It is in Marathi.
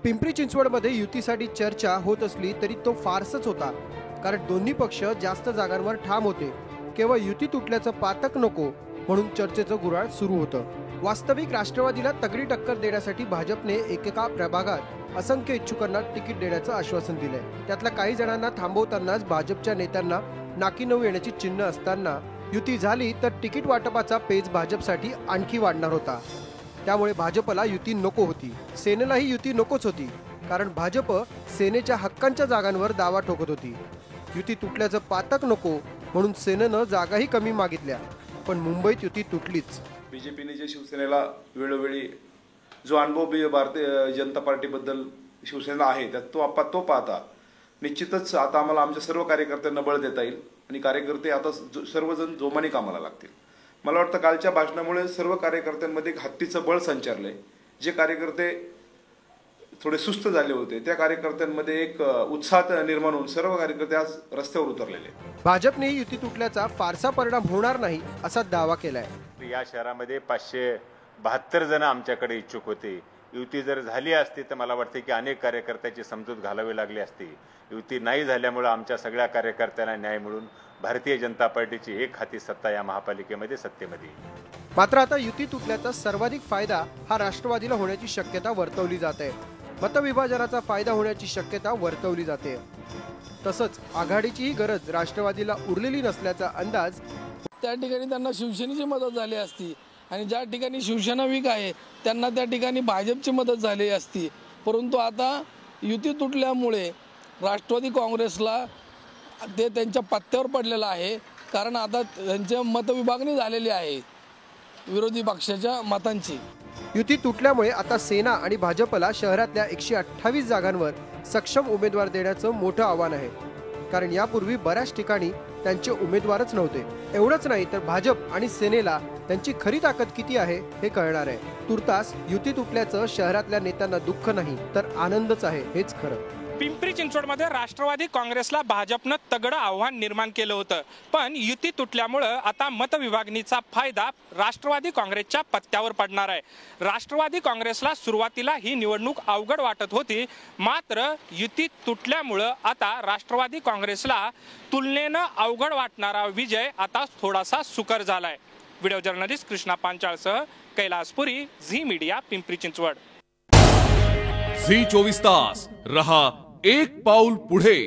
पिंपरी चिंचवडमध्ये युतीसाठी चर्चा होत असली तरी तो फारसच होता, कारण दोन्ही पक्ष जास्त जागांवर ठाम होते. केवळ युती तुटल्याचं पातक नको म्हणून चर्चेचं गुऱ्हाळ सुरू होतं. वास्तविक राष्ट्रवादीला तगडी टक्कर देण्यासाठी भाजपने एकेका प्रभागात असंख्य इच्छुकांना तिकीट देण्याचं आश्वासन दिलंय. त्यातल्या काही जणांना थांबवतानाच भाजपच्या नेत्यांना नाकी नऊ येण्याची चिन्ह असताना युती झाली तर तिकीट वाटपाचा पेच भाजपसाठी आणखी वाढणार होता. त्यामुळे भाजपला युती नको होती, सेनेलाही युती नकोच होती, कारण भाजप सेनेच्या हक्कांच्या जागांवर दावा ठोकत होती. युती तुटल्याचं पातक नको म्हणून सेनेनं जागाही कमी मागितल्या, पण मुंबईत युती तुटलीच. बीजेपीने जे शिवसेनेला वेळोवेळी जो अनुभव भारतीय जनता पार्टीबद्दल शिवसेनेला आहे त्यात तो पाहता निश्चितच आता आम्हाला आमच्या सर्व कार्यकर्त्यांना बळ देता येईल आणि कार्यकर्ते आता सर्वजण जोमाने कामाला लागतील. मला वाटतं कालच्या भाषणामुळे सर्व कार्यकर्त्यांमध्ये एक हत्तीचं बळ संचारलंय. जे कार्यकर्ते थोडे सुस्त झाले होते त्या कार्यकर्त्यांमध्ये एक उत्साह निर्माण होऊन सर्व कार्यकर्ते आज रस्त्यावर उतरलेले. भाजपने युती तुटल्याचा फारसा परिणाम होणार नाही असा दावा केलाय. या शहरामध्ये 572 जण आमच्याकडे इच्छुक होते. युती जर झाली असती तर मला वाटते की अनेक कार्यकर्त्याची समजूत घालावी लागली असती. युती नाही झाल्यामुळे आमच्या सगळ्या कार्यकर्त्यांना न्याय मिळून भारतीय जनता पार्टीची एक हाती सत्ता या महापालिकेमध्ये सत्तेमध्ये. मात्र आता युती तुटल्याचा सर्वाधिक फायदा हा राष्ट्रवादीला होण्याची शक्यता वर्तवली जाते. मतविभाजनाचा फायदा होण्याची शक्यता वर्तवली जाते. तसंच आघाडीचीही गरज राष्ट्रवादीला उरलेली नसल्याचा अंदाज. त्या ठिकाणी त्यांना शिवसेनेची मदत झाली असती आणि ज्या ठिकाणी शिवसेना वीक आहे त्यांना त्या ठिकाणी भाजपची मदत झाली असती. परंतु आता युती तुटल्यामुळे राष्ट्रवादी काँग्रेसला ते त्यांच्या पत्त्यावर पडलेलं आहे, कारण आता त्यांच्या मतविभागणी झालेली आहे विरोधी पक्षाच्या मतांची. युती तुटल्यामुळे आता सेना आणि भाजपला शहरातल्या 128 जागांवर सक्षम उमेदवार देण्याचं मोठं आव्हान आहे, कारण यापूर्वी बऱ्याच ठिकाणी त्यांचे उमेदवारच नव्हते. एवढंच नाही तर भाजप आणि सेनेला त्यांची खरी ताकद किती आहे हे कळणार आहे. तुर्तास युती तुटल्याचं शहरातल्या नेत्यांना दुःख नाही तर आनंदच आहे, हेच खरं. पिंपरी चिंचवडमध्ये राष्ट्रवादी काँग्रेसला भाजपनं तगडं आव्हान निर्माण केलं होतं, पण युती तुटल्यामुळं आता मतविभागणीचा फायदा राष्ट्रवादी काँग्रेसच्या पत्त्यावर पडणार आहे. राष्ट्रवादी काँग्रेसला सुरुवातीला ही निवडणूक अवघड वाटत होती, मात्र युती तुटल्यामुळं आता राष्ट्रवादी काँग्रेसला तुलनेनं अवघड वाटणारा विजय आता थोडासा सुकर झालाय. व्हिडिओ जर्नलिस्ट कृष्णा पांचाळसह कैलास पुरी, झी मीडिया, पिंपरी चिंचवड. झी 24 तास रहा एक पाऊल पुढे.